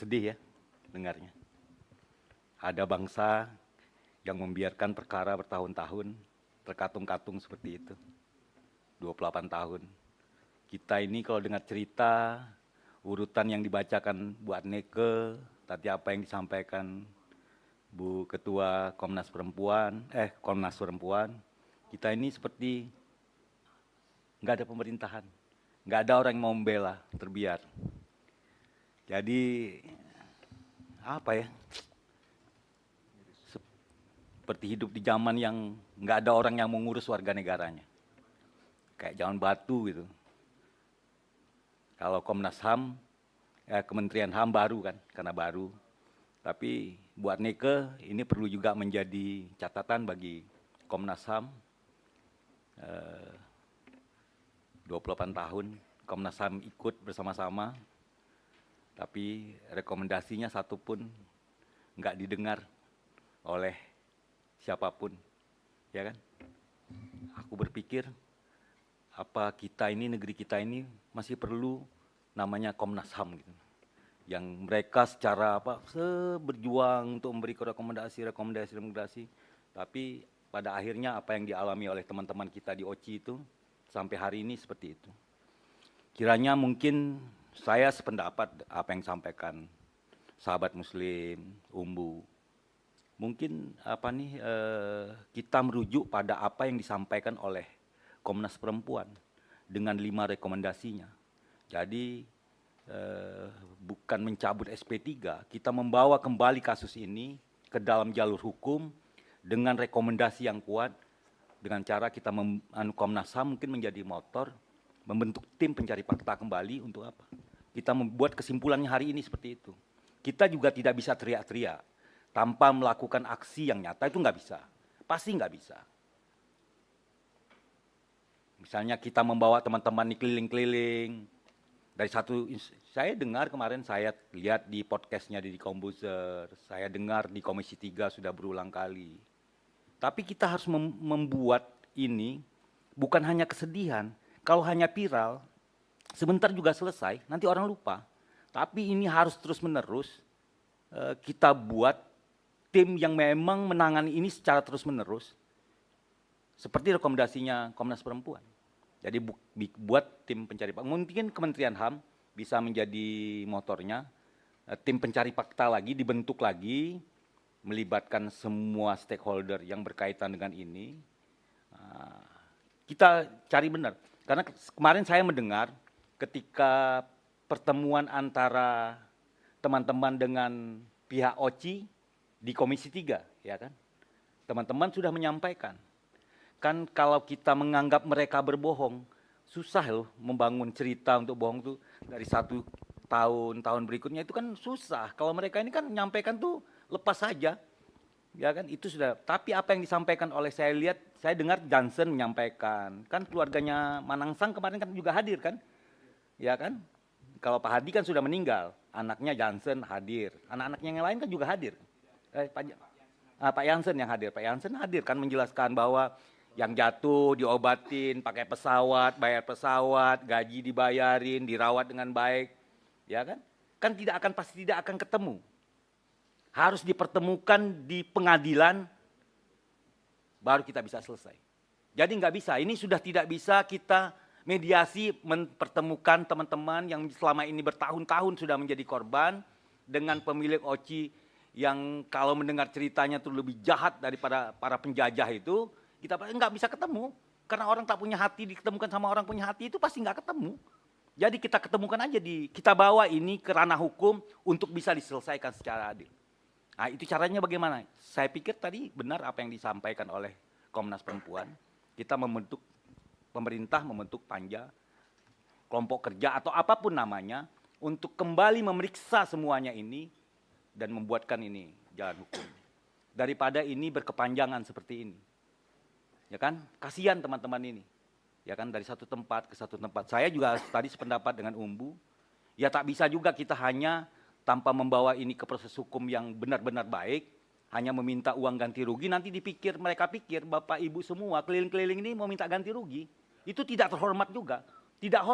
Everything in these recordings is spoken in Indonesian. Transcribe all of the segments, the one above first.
Sedih ya dengarnya. Ada bangsa yang membiarkan perkara bertahun-tahun terkatung-katung seperti itu. 28 tahun. Kita ini kalau dengar cerita, urutan yang dibacakan Bu Adneke, tadi apa yang disampaikan Bu Ketua Komnas Perempuan, kita ini seperti nggak ada pemerintahan, nggak ada orang yang mau membela, terbiar. Jadi apa ya? Seperti hidup di zaman yang nggak ada orang yang mengurus warga negaranya. Kayak zaman batu gitu. Kalau Komnas HAM, Kementerian HAM baru kan, karena baru. Tapi buat Neke ini perlu juga menjadi catatan bagi Komnas HAM. 28 tahun Komnas HAM ikut bersama-sama, tapi rekomendasinya satu pun nggak didengar oleh siapapun, ya kan? Aku berpikir apa kita ini, negeri kita ini masih perlu namanya Komnas HAM gitu. Yang mereka secara berjuang untuk memberi rekomendasi, tapi pada akhirnya apa yang dialami oleh teman-teman kita di OCI itu sampai hari ini seperti itu. Kiranya mungkin saya sependapat apa yang disampaikan sahabat Muslim, Umbu. Mungkin kita merujuk pada apa yang disampaikan oleh Komnas Perempuan dengan 5 rekomendasinya. Jadi bukan mencabut SP3, kita membawa kembali kasus ini ke dalam jalur hukum dengan rekomendasi yang kuat, dengan cara kita Komnas HAM mungkin menjadi motor, membentuk tim pencari fakta kembali untuk apa? Kita membuat kesimpulannya hari ini seperti itu. Kita juga tidak bisa teriak-teriak tanpa melakukan aksi yang nyata, itu nggak bisa, pasti nggak bisa. Misalnya kita membawa teman-teman di keliling-keliling, dari saya dengar kemarin, saya lihat di podcastnya di Kombuser, saya dengar di Komisi 3 sudah berulang kali. Tapi kita harus membuat ini bukan hanya kesedihan. Kalau hanya viral, sebentar juga selesai, nanti orang lupa. Tapi ini harus terus-menerus kita buat tim yang memang menangani ini secara terus-menerus, seperti rekomendasinya Komnas Perempuan. Jadi buat tim pencari fakta, mungkin Kementerian HAM bisa menjadi motornya, tim pencari fakta lagi dibentuk lagi, melibatkan semua stakeholder yang berkaitan dengan ini. Kita cari benar, karena kemarin saya mendengar ketika pertemuan antara teman-teman dengan pihak OCI di Komisi 3, ya kan? Teman-teman sudah menyampaikan, kan kalau kita menganggap mereka berbohong, susah loh membangun cerita untuk bohong tuh dari 1 tahun berikutnya itu kan susah. Kalau mereka ini kan menyampaikan tuh lepas saja, ya kan, itu sudah. Tapi apa yang disampaikan oleh saya dengar Johnson menyampaikan, kan keluarganya Manangsang kemarin kan juga hadir kan, ya kan. Kalau Pak Hadi kan sudah meninggal, anaknya Johnson hadir, anak-anaknya yang lain kan juga hadir. Pak Jansen yang hadir, Pak Jansen hadir kan menjelaskan bahwa yang jatuh diobatin pakai pesawat, bayar pesawat, gaji dibayarin, dirawat dengan baik, ya kan? Kan pasti tidak akan ketemu. Harus dipertemukan di pengadilan, baru kita bisa selesai. Jadi nggak bisa, ini sudah tidak bisa kita mediasi mempertemukan teman-teman yang selama ini bertahun-tahun sudah menjadi korban dengan pemilik OCI yang kalau mendengar ceritanya tuh lebih jahat daripada para penjajah itu. Kita nggak bisa ketemu, karena orang tak punya hati diketemukan sama orang punya hati itu pasti nggak ketemu. Jadi kita ketemukan aja kita bawa ini ke ranah hukum untuk bisa diselesaikan secara adil. Nah itu caranya bagaimana? Saya pikir tadi benar apa yang disampaikan oleh Komnas Perempuan. Kita pemerintah membentuk panja, kelompok kerja atau apapun namanya untuk kembali memeriksa semuanya ini dan membuatkan ini jalan hukum. Daripada ini berkepanjangan seperti ini. Ya kan, kasihan teman-teman ini, ya kan, dari satu tempat ke satu tempat. Saya juga tadi sependapat dengan Umbu, ya tak bisa juga kita hanya tanpa membawa ini ke proses hukum yang benar-benar baik, hanya meminta uang ganti rugi, nanti mereka pikir Bapak Ibu semua keliling-keliling ini mau minta ganti rugi, itu tidak terhormat juga, tidak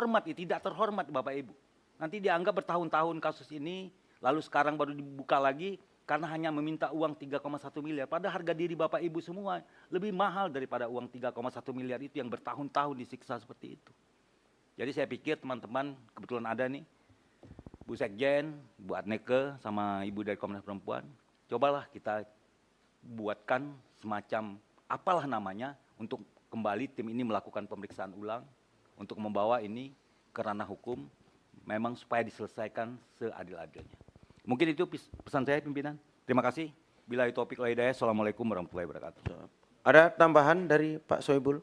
terhormat Bapak Ibu. Nanti dianggap bertahun-tahun kasus ini Lalu sekarang baru dibuka lagi karena hanya meminta uang 3,1 miliar. Padahal harga diri Bapak Ibu semua lebih mahal daripada uang 3,1 miliar itu yang bertahun-tahun disiksa seperti itu. Jadi saya pikir teman-teman, kebetulan ada nih, Bu Sekjen, Bu Adneke, sama Ibu dari Komnas Perempuan, cobalah kita buatkan semacam apalah namanya untuk kembali tim ini melakukan pemeriksaan ulang untuk membawa ini ke ranah hukum, memang supaya diselesaikan seadil-adilnya. Mungkin itu pesan saya pimpinan. Terima kasih. Billahi taufiq wal hidayah. Assalamualaikum warahmatullahi wabarakatuh. Ada tambahan dari Pak Soebul?